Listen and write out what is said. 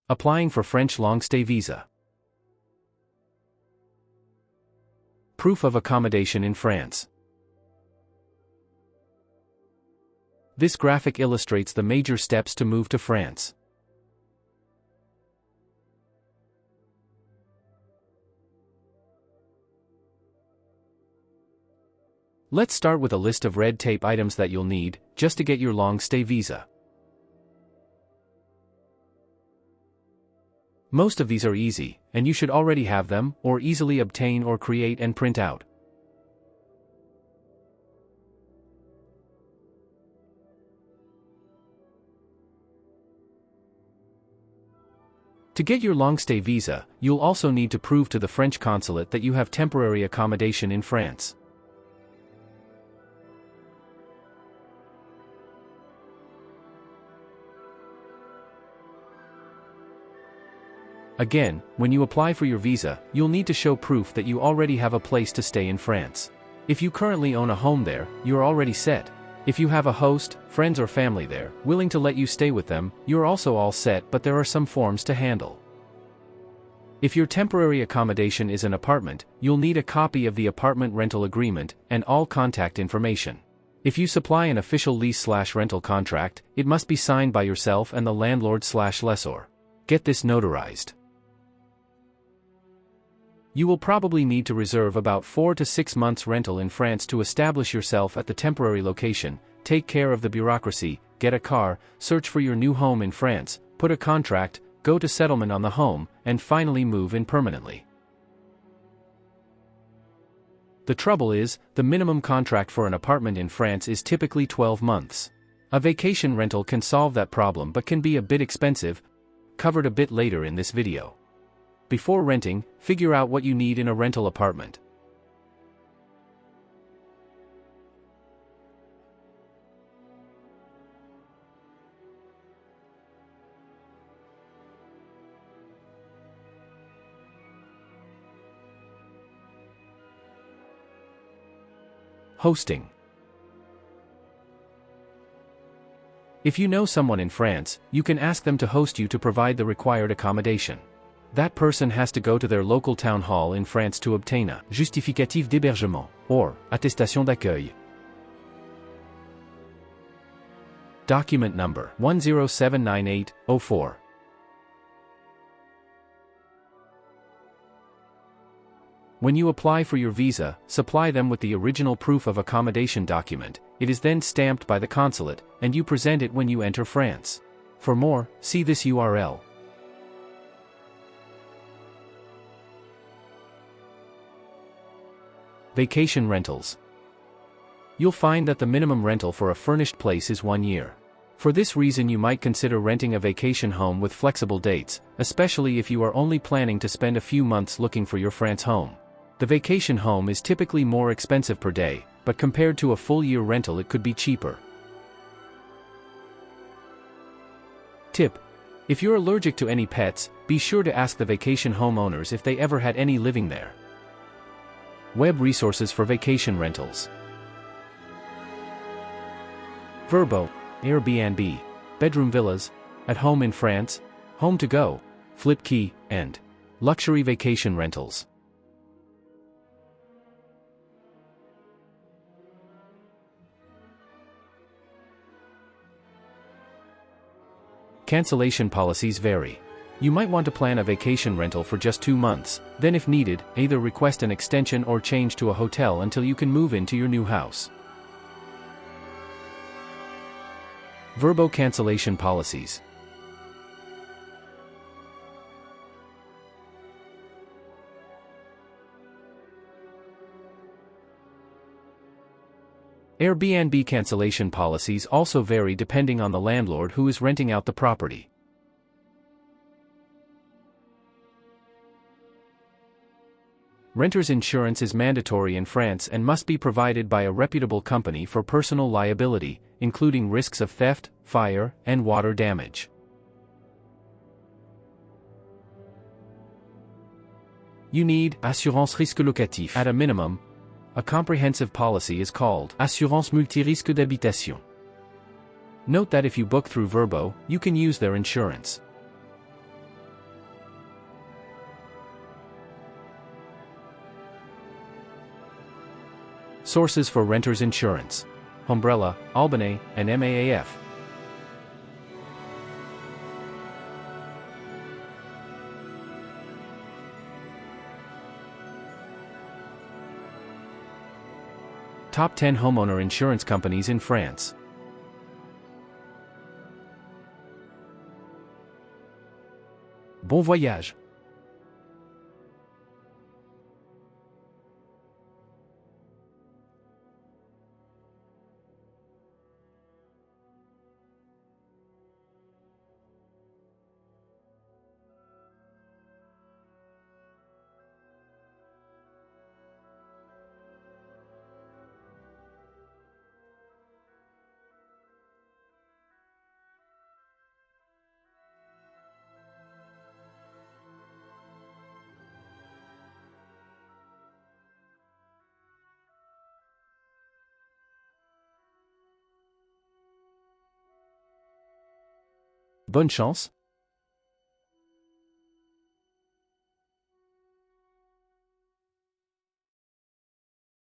Applying for French long-stay visa. Proof of accommodation in France. This graphic illustrates the major steps to move to France. Let's start with a list of red tape items that you'll need, just to get your long-stay visa. Most of these are easy, and you should already have them, or easily obtain or create and print out. To get your long-stay visa, you'll also need to prove to the French Consulate that you have temporary accommodation in France. Again, when you apply for your visa, you'll need to show proof that you already have a place to stay in France. If you currently own a home there, you're already set. If you have a host, friends or family there, willing to let you stay with them, you're also all set, but there are some forms to handle. If your temporary accommodation is an apartment, you'll need a copy of the apartment rental agreement and all contact information. If you supply an official lease/rental contract, it must be signed by yourself and the landlord/lessor. Get this notarized. You will probably need to reserve about 4 to 6 months rental in France to establish yourself at the temporary location, take care of the bureaucracy, get a car, search for your new home in France, put a contract, go to settlement on the home, and finally move in permanently. The trouble is, the minimum contract for an apartment in France is typically 12 months. A vacation rental can solve that problem but can be a bit expensive, covered a bit later in this video. Before renting, figure out what you need in a rental apartment. Hosting. If you know someone in France, you can ask them to host you to provide the required accommodation. That person has to go to their local town hall in France to obtain a justificatif d'hébergement, or attestation d'accueil. Document number 1079804. When you apply for your visa, supply them with the original proof of accommodation document. It is then stamped by the consulate, and you present it when you enter France. For more, see this URL. Vacation rentals. You'll find that the minimum rental for a furnished place is 1 year. For this reason, you might consider renting a vacation home with flexible dates, especially if you are only planning to spend a few months looking for your France home. The vacation home is typically more expensive per day, but compared to a full-year rental it could be cheaper. Tip: if you're allergic to any pets, be sure to ask the vacation homeowners if they ever had any living there. Web resources for vacation rentals. Vrbo, Airbnb, bedroom villas, at home in France, home to go, Flipkey, and luxury vacation rentals. Cancellation policies vary. You might want to plan a vacation rental for just 2 months, then if needed, either request an extension or change to a hotel until you can move into your new house. Vrbo cancellation policies. Airbnb cancellation policies also vary depending on the landlord who is renting out the property. Renter's insurance is mandatory in France and must be provided by a reputable company for personal liability, including risks of theft, fire, and water damage. You need assurance risque locatif at a minimum. A comprehensive policy is called Assurance multirisque d'habitation. Note that if you book through Vrbo, you can use their insurance. Sources for renters insurance: Umbrella, Albany, and MAAF. Top 10 homeowner insurance companies in France. Bon voyage! Bonne chance!